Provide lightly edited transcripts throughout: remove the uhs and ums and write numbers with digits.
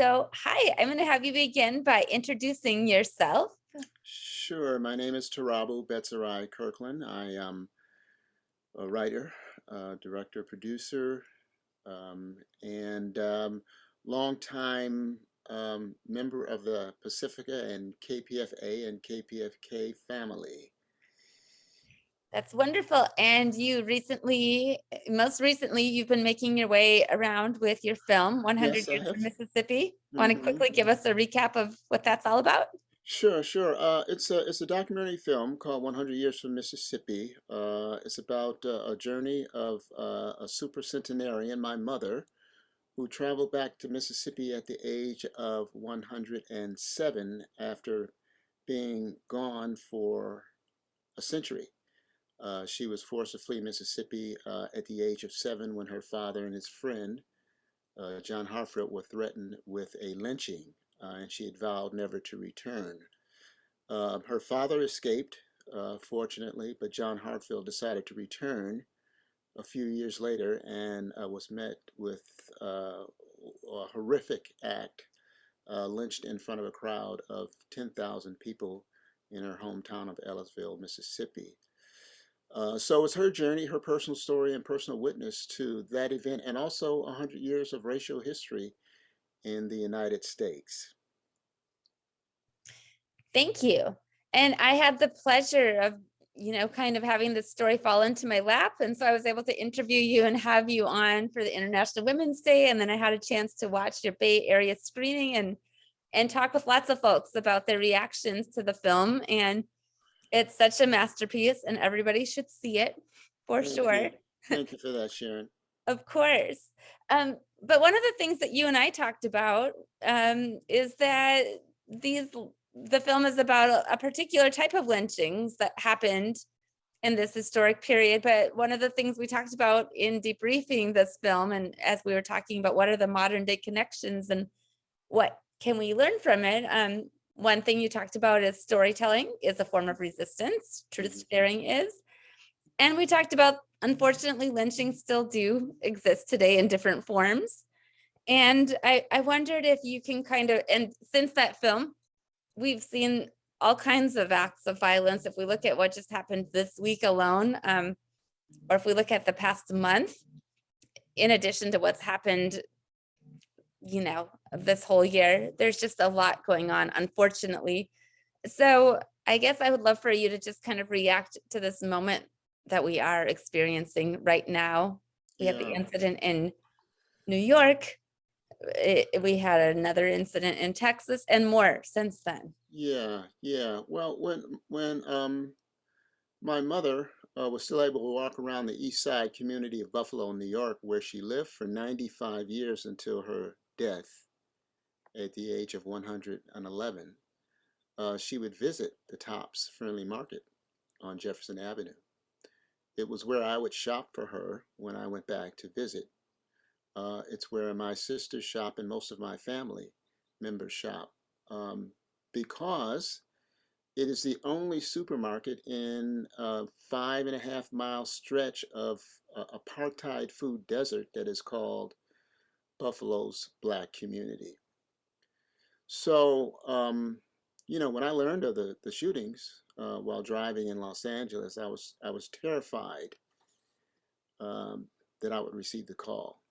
So, hi, I'm going to have you begin by introducing yourself. Sure. My name is Tarabu Betserai Kirkland. I am a writer, director, producer, and longtime member of the Pacifica and KPFA and KPFK family. That's wonderful. And most recently, you've been making your way around with your film, 100 Yes, I Years from have. Mississippi. Want to hmm quickly give us a recap of what that's all about? Sure. It's a documentary film called 100 Years from Mississippi. It's about a journey of a super centenarian, my mother, who traveled back to Mississippi at the age of 107 after being gone for a century. She was forced to flee Mississippi at the age of 7 when her father and his friend, John Hartfield, were threatened with a lynching, and she had vowed never to return. Her father escaped, fortunately, but John Hartfield decided to return a few years later and was met with a horrific act, lynched in front of a crowd of 10,000 people in her hometown of Ellisville, Mississippi. So it's her journey, her personal story, and personal witness to that event, and also 100 years of racial history in the United States. Thank you. And I had the pleasure of, kind of having this story fall into my lap. And so I was able to interview you and have you on for the International Women's Day. And then I had a chance to watch your Bay Area screening and talk with lots of folks about their reactions to the film. And it's such a masterpiece, and everybody should see it for Thank sure. you. Thank you for that, Sharon. Of course. But one of the things that you and I talked about is that the film is about a particular type of lynchings that happened in this historic period. But one of the things we talked about in debriefing this film, and as we were talking about what are the modern day connections and what can we learn from it, one thing you talked about is storytelling is a form of resistance, truth Mhm. sharing is. And we talked about, unfortunately, lynchings still do exist today in different forms. And I wondered if you can kind of, and since that film, we've seen all kinds of acts of violence. If we look at what just happened this week alone, or if we look at the past month, in addition to what's happened, this whole year, there's just a lot going on, unfortunately. So I guess I would love for you to just kind of react to this moment that we are experiencing right now. We had the Yeah, incident in New York. We had another incident in Texas and more since then. yeah. Well, when my mother was still able to walk around the East Side community of Buffalo, New York, where she lived for 95 years until her death at the age of 111. She would visit the Tops Friendly Market on Jefferson Avenue. It was where I would shop for her when I went back to visit. It's where my sisters shop and most of my family members shop, because it is the only supermarket in a 5.5 mile stretch of apartheid food desert that is called Buffalo's Black Community. So, when I learned of the shootings while driving in Los Angeles, I was terrified that I would receive the call,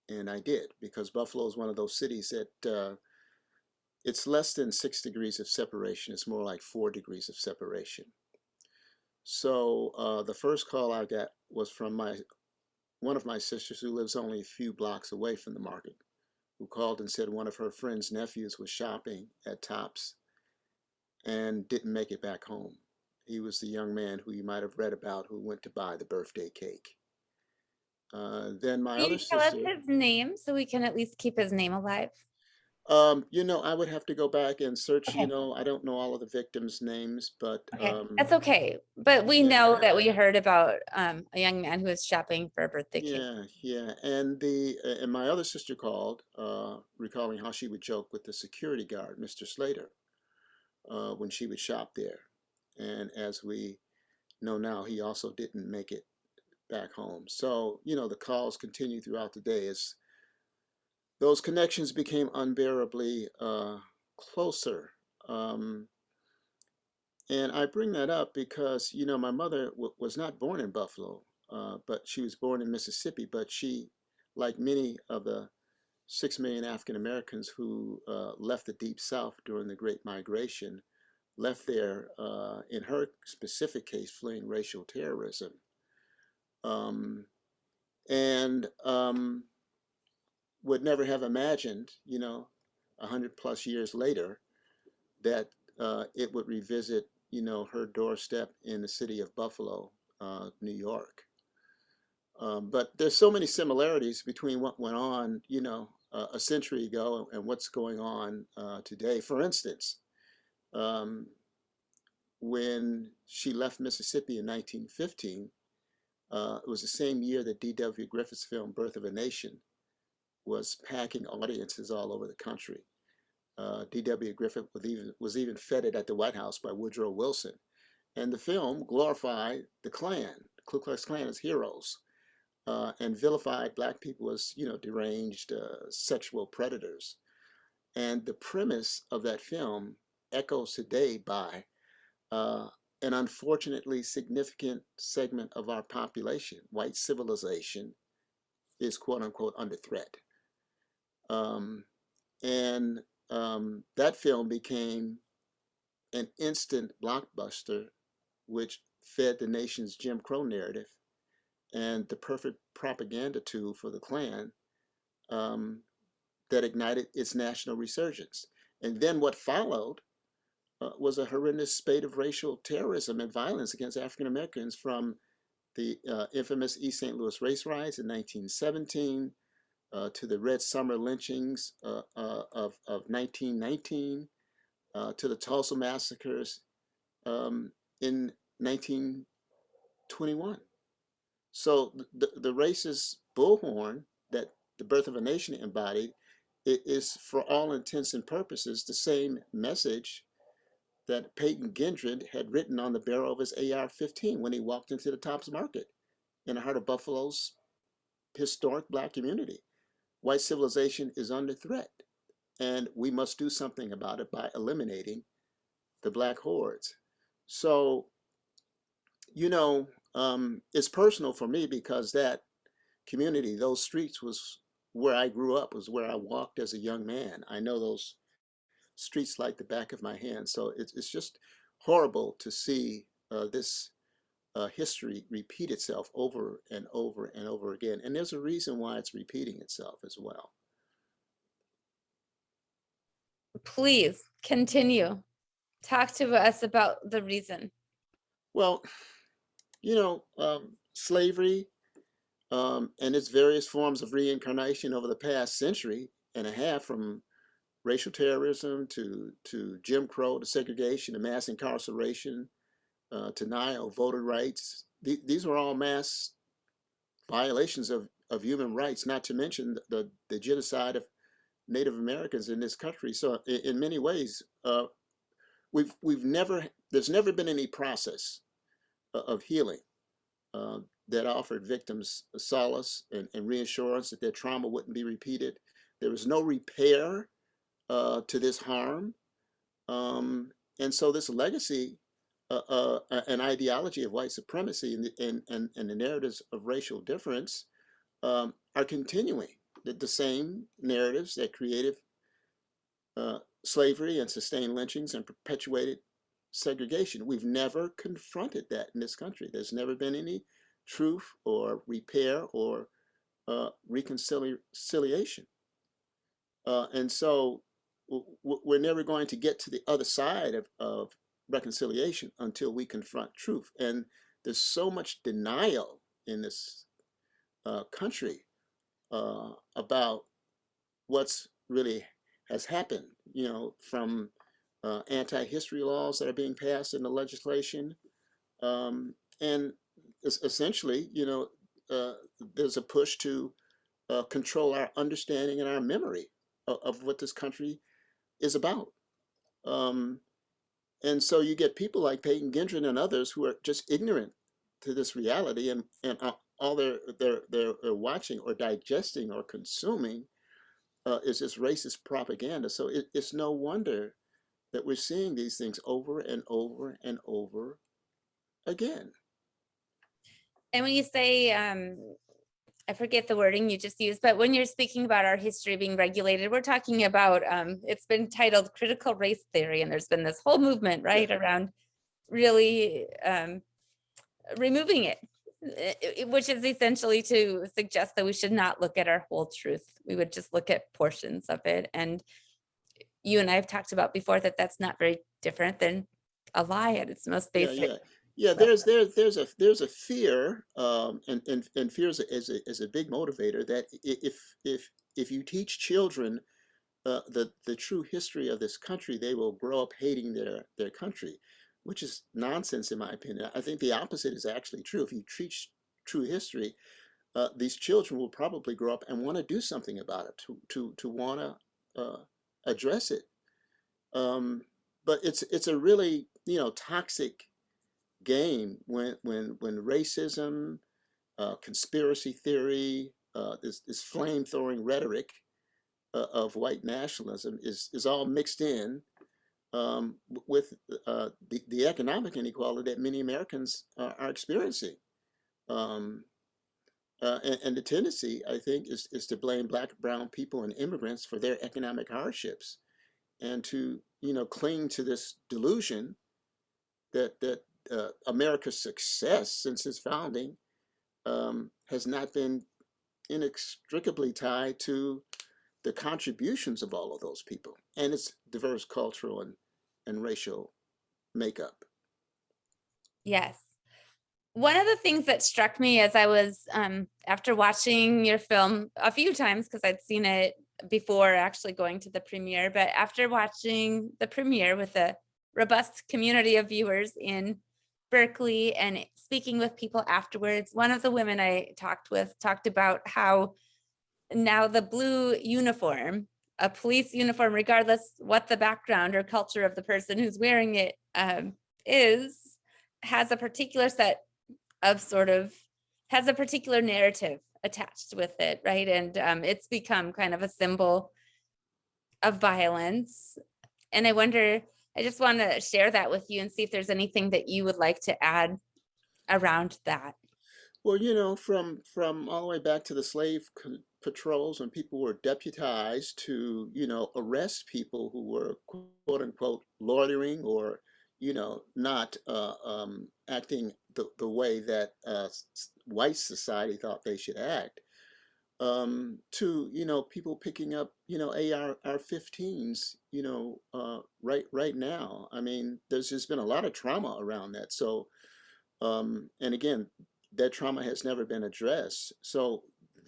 and I did, because Buffalo is one of those cities that it's less than 6 degrees of separation. It's more like 4 degrees of separation. So the first call I got was from my one of my sisters who lives only a few blocks away from the market, who called and said one of her friend's nephews was shopping at Tops and didn't make it back home. He was the young man who you might have read about who went to buy the birthday cake. Then my Can other you tell us sister, his name so we can at least keep his name alive? I would have to go back and search. Okay. I don't know all of the victims' names, but Okay. That's okay. But we yeah, know that we heard about a young man who was shopping for a birthday cake. yeah. And my other sister called, recalling how she would joke with the security guard, Mr. Slater, when she would shop there. And as we know now, he also didn't make it back home. So, the calls continue throughout the day. those connections became unbearably closer. Um, and I bring that up because, my mother was not born in Buffalo, but she was born in Mississippi. But she, like many of the 6 million African Americans who left the Deep South during the Great Migration, left there, in her specific case, fleeing racial terrorism. Um, and would never have imagined, 100 plus years later, that it would revisit, her doorstep in the city of Buffalo, New York. But there's so many similarities between what went on, a century ago and what's going on today. For instance, um, when she left Mississippi in 1915, it was the same year that D.W. Griffith's film Birth of a Nation was packing audiences all over the country. D.W. Griffith was even feted at the White House by Woodrow Wilson. And the film glorified the Klan, Ku Klux Klan, as heroes, and vilified black people as, deranged sexual predators. And the premise of that film echoes today by uh, an unfortunately significant segment of our population. White civilization is quote unquote under threat. Um, and that film became an instant blockbuster, which fed the nation's Jim Crow narrative and the perfect propaganda tool for the Klan, um, that ignited its national resurgence. And then what followed was a horrendous spate of racial terrorism and violence against African Americans, from the infamous East St. Louis race riots in 1917 to the Red Summer lynchings of 1919, to the Tulsa massacres in 1921. So the racist bullhorn that the Birth of a Nation embodied, it is, for all intents and purposes, the same message that Peyton Gendron had written on the barrel of his AR-15 when he walked into the Tops Market in the heart of Buffalo's historic black community. White civilization is under threat, and we must do something about it by eliminating the black hordes. So, it's personal for me because that community, those streets, was where I grew up, was where I walked as a young man. I know those streets like the back of my hand. So it's just horrible to see this history repeat itself over and over and over again. And there's a reason why it's repeating itself as well. Please continue. Talk to us about the reason. Well, slavery and its various forms of reincarnation over the past century and a half, from racial terrorism to Jim Crow to segregation to mass incarceration, denial of voter rights. These were all mass violations of human rights, not to mention the genocide of Native Americans in this country. So in many ways, there's never been any process of healing that offered victims solace and reassurance that their trauma wouldn't be repeated. There was no repair to this harm. And so this legacy, an ideology of white supremacy, and the narratives of racial difference are continuing. The same narratives that created slavery and sustained lynchings and perpetuated segregation. We've never confronted that in this country. There's never been any truth or repair or reconciliation. And so we're never going to get to the other side of reconciliation until we confront truth. And there's so much denial in this country about what's really has happened, from anti-history laws that are being passed in the legislation. And essentially, there's a push to control our understanding and our memory of what this country is about. And so you get people like Peyton Gendron and others who are just ignorant to this reality, and all they're watching or digesting or consuming is this racist propaganda. So it's no wonder that we're seeing these things over and over and over again. And when you say, I forget the wording you just used, but when you're speaking about our history being regulated, we're talking about, it's been titled critical race theory, and there's been this whole movement, Yeah, right, around really removing it, which is essentially to suggest that we should not look at our whole truth. We would just look at portions of it. And you and I have talked about before that that's not very different than a lie at its most yeah, basic yeah, yeah. level. There's a fear, and fear is a big motivator that if you teach children the true history of this country, they will grow up hating their country, which is nonsense in my opinion. I think the opposite is actually true. If you teach true history, these children will probably grow up and want to do something about it, to want to address it. Um, but it's a really toxic game when racism, conspiracy theory, this flame throwing rhetoric of white nationalism is all mixed in with the economic inequality that many Americans are experiencing. Um, and the tendency, I think, is to blame black, brown people and immigrants for their economic hardships, and to cling to this delusion that America's success since its founding has not been inextricably tied to the contributions of all of those people and its diverse cultural and racial makeup. Yes. One of the things that struck me as I was, after watching your film a few times, because I'd seen it before actually going to the premiere, but after watching the premiere with a robust community of viewers in Berkeley and speaking with people afterwards, one of the women I talked with talked about how now the blue uniform, a police uniform, regardless what the background or culture of the person who's wearing it is, has a particular set of sort of, has a particular narrative attached with it, right? And it's become kind of a symbol of violence. And I wonder, I just want to share that with you and see if there's anything that you would like to add around that. Well, from all the way back to the slave patrols, when people were deputized to arrest people who were quote unquote loitering, or not acting the way that white society thought they should act, to people picking up AR-15s right now. I mean, there's just been a lot of trauma around that. So and again, that trauma has never been addressed. So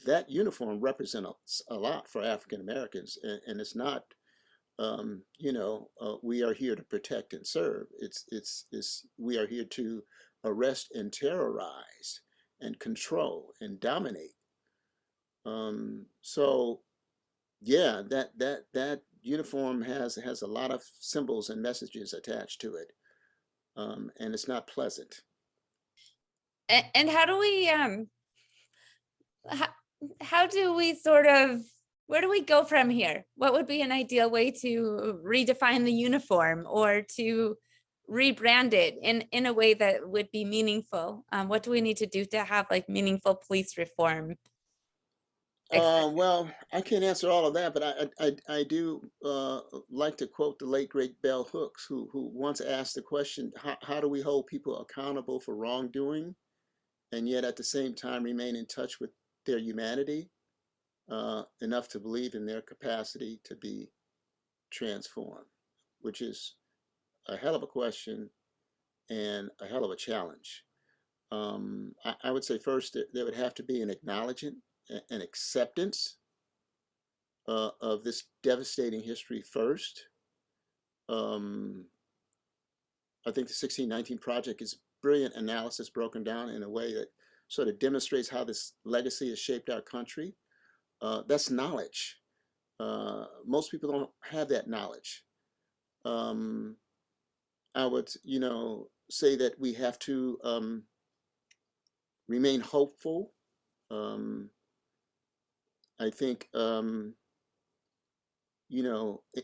that uniform represents a lot for African Americans, and it's not we are here to protect and serve. It's we are here to arrest and terrorize and control and dominate. So yeah, that uniform has a lot of symbols and messages attached to it, and it's not pleasant. And how do we how, how do we sort of, where do we go from here? What would be an ideal way to redefine the uniform or to rebrand it in a way that would be meaningful? What do we need to do to have like meaningful police reform, etc.? Well, I can't answer all of that, but I do like to quote the late great Bell Hooks, who once asked the question, how do we hold people accountable for wrongdoing and yet at the same time remain in touch with their humanity enough to believe in their capacity to be transformed, which is a hell of a question and a hell of a challenge. I would say first there would have to be an acknowledgement, an acceptance of this devastating history first. Um, I think the 1619 Project is brilliant analysis broken down in a way that sort of demonstrates how this legacy has shaped our country. That's knowledge. Most people don't have that knowledge. Um, I would, say that we have to remain hopeful. Um, I think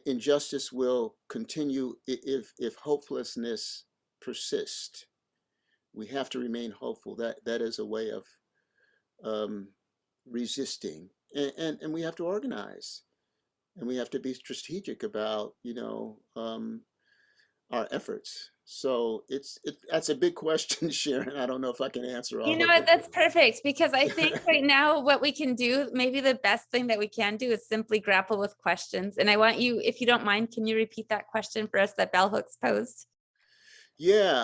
injustice will continue if hopelessness persists. We have to remain hopeful. That is a way of um, resisting, and we have to organize, and we have to be strategic about our efforts. So that's a big question, Sharon. I don't know if I can answer You all know of what? it. That's perfect, because I think right now what we can do, maybe the best thing that we can do, is simply grapple with questions. And I want you, if you don't mind, can you repeat that question for us that Bell Hooks posed? Yeah,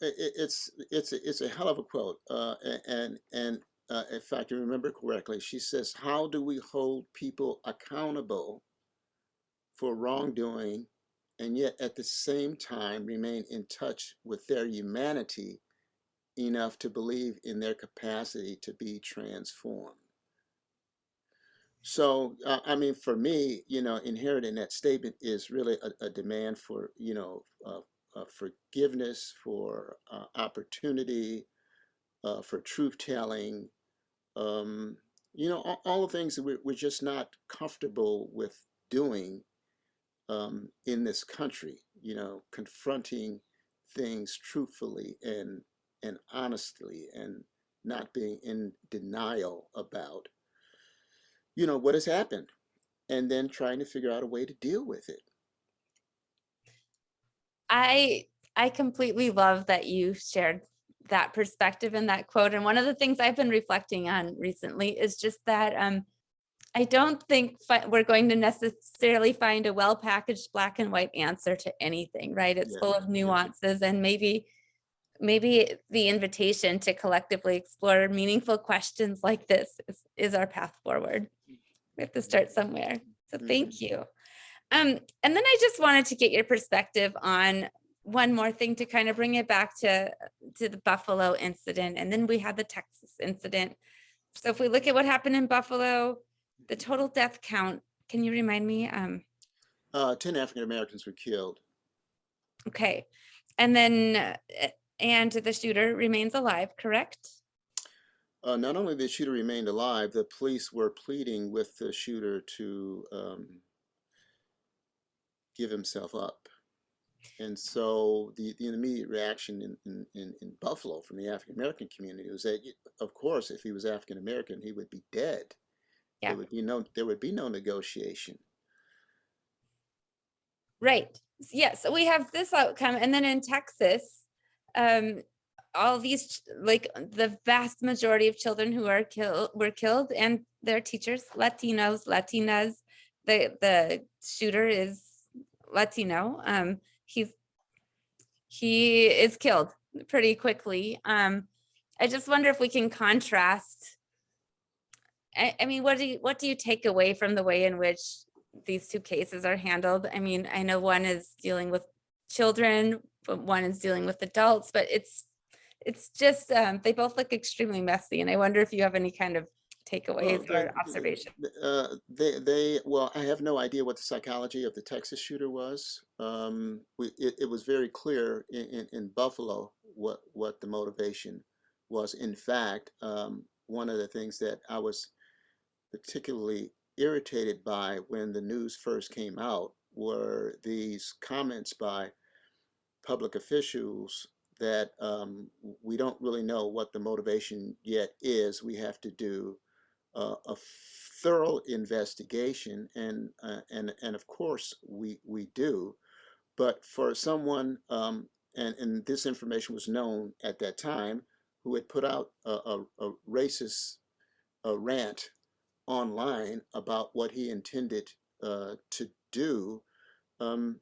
it's a hell of a quote, and if I can remember correctly, she says, "How do we hold people accountable for wrongdoing, and yet at the same time remain in touch with their humanity enough to believe in their capacity to be transformed?" So, I mean, for me, inherent in that statement is really a demand for, forgiveness, for opportunity, for truth telling, all the things that we're just not comfortable with doing in this country, confronting things truthfully and honestly, and not being in denial about, what has happened, and then trying to figure out a way to deal with it. I I completely love that you shared that perspective and that quote. And one of the things I've been reflecting on recently is just that I don't think we're going to necessarily find a well-packaged black and white answer to anything, right? It's Yeah, full of yeah. nuances, and maybe the invitation to collectively explore meaningful questions like this is our path forward. We have to start somewhere. So Hmm. thank you. And then I just wanted to get your perspective on one more thing to kind of bring it back to the Buffalo incident. And then we had the Texas incident. So if we look at what happened in Buffalo, the total death count, can you remind me? 10 African Americans were killed. Okay. And then, and the shooter remains alive, correct? Not only the shooter remained alive, the police were pleading with the shooter to give himself up. And so the immediate reaction in Buffalo from the African American community was that, of course, if he was African American, he would be dead. Yeah, There would be no negotiation. right. Yeah, so we have this outcome. And then in Texas, um, all these, like the vast majority of children who are killed were killed, and their teachers, Latinos, Latinas. The shooter is Latino. He is killed pretty quickly. I just wonder if we can contrast. I mean, what do you take away from the way in which these two cases are handled? I mean, I know one is dealing with children, but one is dealing with adults, but it's just they both look extremely messy, and I wonder if you have any kind of Well, takeaways or observation. well, I have no idea what the psychology of the Texas shooter was. It was very clear in Buffalo what the motivation was. In fact, one of the things that I was particularly irritated by when the news first came out were these comments by public officials that we don't really know what the motivation yet is. We have to do a thorough investigation, and of course we do. But for someone, and this information was known at that time, who had put out a racist rant online about what he intended to do. Um,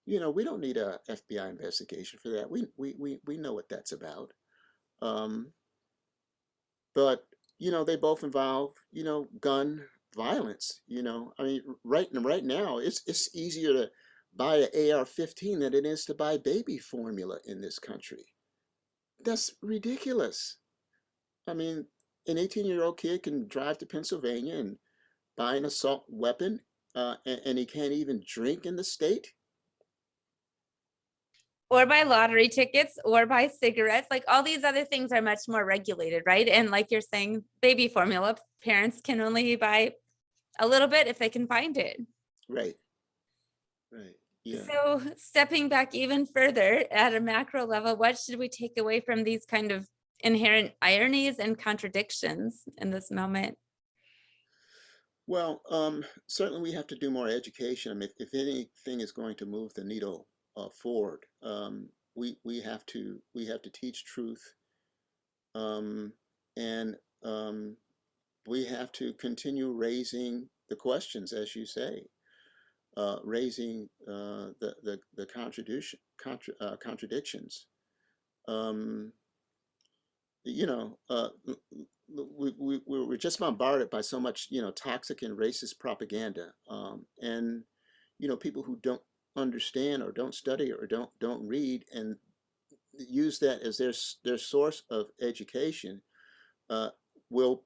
we don't need a FBI investigation for that. We know what that's about. Um, but they both involve gun violence. I mean, right now it's easier to buy an AR-15 than it is to buy baby formula in this country. That's ridiculous. I mean, an 18-year-old kid can drive to Pennsylvania and buy an assault weapon, and he can't even drink in the state. Or buy lottery tickets, or buy cigarettes. Like all these other things are much more regulated, right? And like you're saying, baby formula, parents can only buy a little bit if they can find it. Right. Right. Yeah. So stepping back even further at a macro level, what should we take away from these kind of inherent ironies and contradictions in this moment? Well, certainly we have to do more education. I mean, if anything is going to move the needle forward, we have to teach truth, um, and we have to continue raising the questions, as you say, raising the contradictions. Um, you know, we're just bombarded by so much, toxic and racist propaganda, and people who don't understand or don't study or don't read and use that as their source of education, uh, will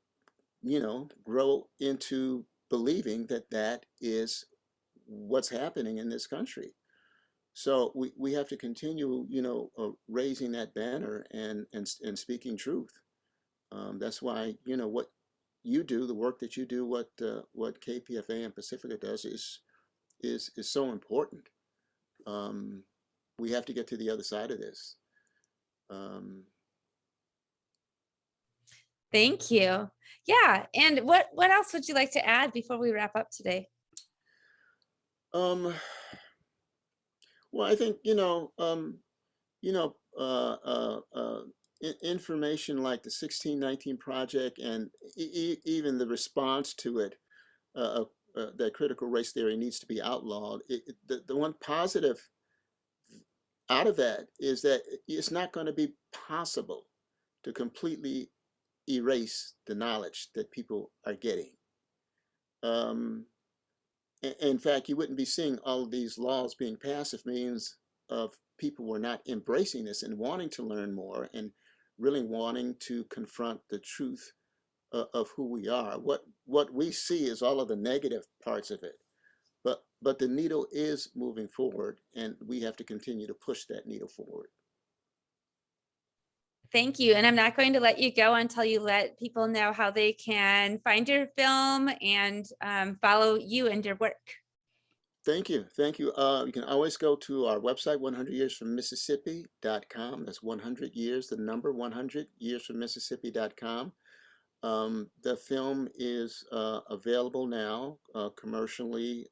grow into believing that that is what's happening in this country. So we have to continue, raising that banner and speaking truth. That's why what you do, the work that you do, what KPFA and Pacifica does is so important. Um, we have to get to the other side of this. Um, Thank you. Yeah, and what else would you like to add before we wrap up today? um, well, I think you know information like the 1619 project and even the response to it, that critical race theory needs to be outlawed. The one positive out of that is that it's not going to be possible to completely erase the knowledge that people are getting. Um, in fact, you wouldn't be seeing all of these laws being passed if millions of people were not embracing this and wanting to learn more and really wanting to confront the truth of who we are. What we see is all of the negative parts of it, but the needle is moving forward, and we have to continue to push that needle forward. Thank you, and I'm not going to let you go until you let people know how they can find your film and, follow you and your work. Thank you. Thank you. You can always go to our website, 100yearsfrommississippi.com. That's 100 years, the number 100yearsfrommississippi.com. The film is available now commercially,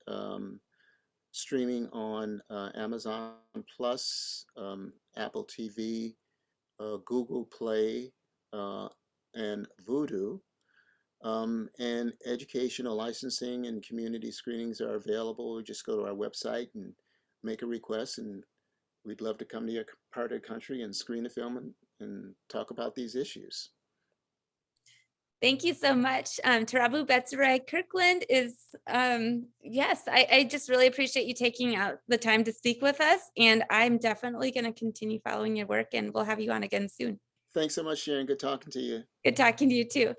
streaming on Amazon Plus, Apple TV, Google Play, uh, and Vudu. And educational licensing and community screenings are available. Just go to our website and make a request, and we'd love to come to your part of the country and screen the film and talk about these issues. Thank you so much. Tarabu Betserei Kirkland is, yes, I just really appreciate you taking out the time to speak with us. And I'm definitely going to continue following your work and we'll have you on again soon. Thanks so much, Sharon. Good talking to you. Good talking to you too.